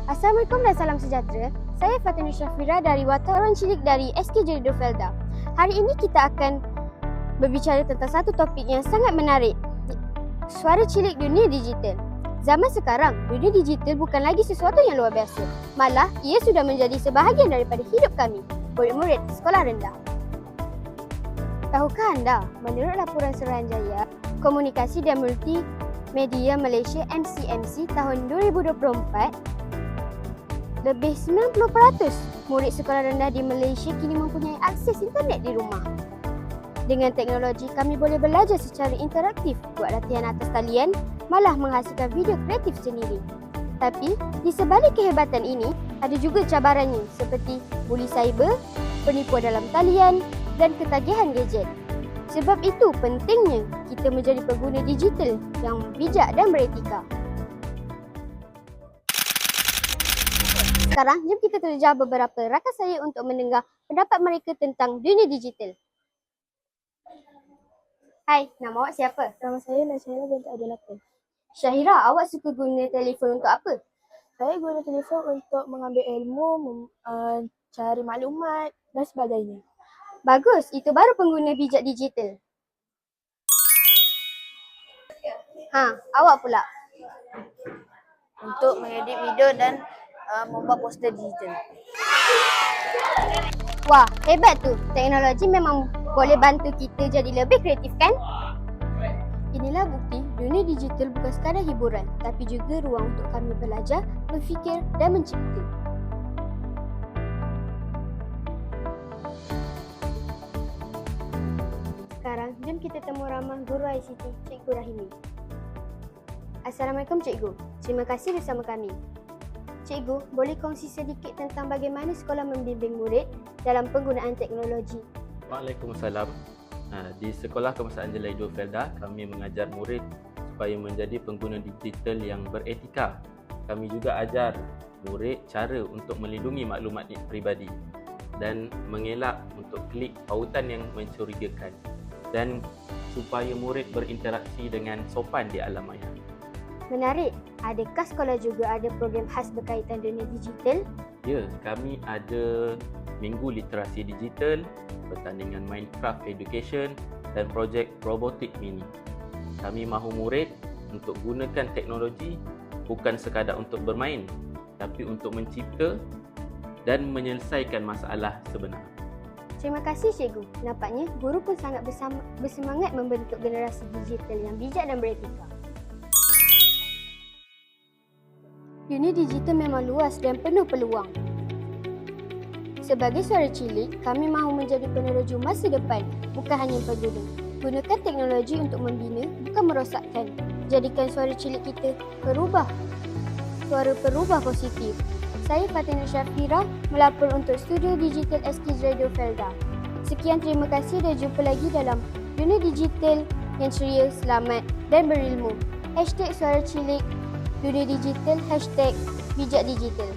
Assalamualaikum dan salam sejahtera. Saya Fatin Syafira dari Wartawan Cilik dari SKJ Radio Felda. Hari ini kita akan berbicara tentang satu topik yang sangat menarik. Suara cilik dunia digital. Zaman sekarang, dunia digital bukan lagi sesuatu yang luar biasa. Malah, ia sudah menjadi sebahagian daripada hidup kami, murid-murid sekolah rendah. Tahukah anda, menurut laporan Suruhanjaya Komunikasi dan Multimedia Malaysia MCMC tahun 2024, lebih 90% murid sekolah rendah di Malaysia kini mempunyai akses internet di rumah. Dengan teknologi, kami boleh belajar secara interaktif, buat latihan atas talian, malah menghasilkan video kreatif sendiri. Tapi, di sebalik kehebatan ini, ada juga cabarannya seperti buli cyber, penipuan dalam talian dan ketagihan gadget. Sebab itu pentingnya kita menjadi pengguna digital yang bijak dan beretika. Sekarang, jom kita terjah beberapa rakan saya untuk mendengar pendapat mereka tentang dunia digital. Hai, nama awak siapa? Nama saya Nasyahira binti Abdul. Syahira, awak suka guna telefon untuk apa? Saya guna telefon untuk mengambil ilmu, cari maklumat dan sebagainya. Bagus, itu baru pengguna bijak digital. Awak pula? Untuk mengedit video dan membuat poster digital. Wah, hebat tu. Teknologi memang boleh bantu kita jadi lebih kreatif kan? Inilah bukti dunia digital bukan sekadar hiburan, tapi juga ruang untuk kami belajar, berfikir dan mencipta. Sekarang, jom kita temu ramah Guru ICT, Cikgu Rahimi. Assalamualaikum Cikgu. Terima kasih bersama kami. Cikgu, boleh kongsi sedikit tentang bagaimana sekolah membimbing murid dalam penggunaan teknologi? Waalaikumsalam. Di Sekolah Kebangsaan Jenayah Dua Felda, kami mengajar murid supaya menjadi pengguna digital yang beretika. Kami juga ajar murid cara untuk melindungi maklumat peribadi dan mengelak untuk klik pautan yang mencurigakan dan supaya murid berinteraksi dengan sopan di alam maya. Menarik. Adakah sekolah juga ada program khas berkaitan dunia digital? Ya, kami ada Minggu Literasi Digital, pertandingan Minecraft Education dan projek Robotik Mini. Kami mahu murid untuk gunakan teknologi bukan sekadar untuk bermain, tapi untuk mencipta dan menyelesaikan masalah sebenar. Terima kasih Cikgu. Nampaknya guru pun sangat bersemangat membentuk generasi digital yang bijak dan beretika. Dunia digital memang luas dan penuh peluang. Sebagai suara cilik, kami mahu menjadi penerju masa depan, bukan hanya pengguna. Gunakan teknologi untuk membina, bukan merosakkan. Jadikan suara cilik kita berubah. Suara perubah positif. Saya Fatin Syafira melapor untuk Studio Digital SKJ Radio Felda. Sekian, terima kasih dan jumpa lagi dalam dunia digital yang ceria, selamat dan berilmu. #suara cilik dunia digital, #bijak digital.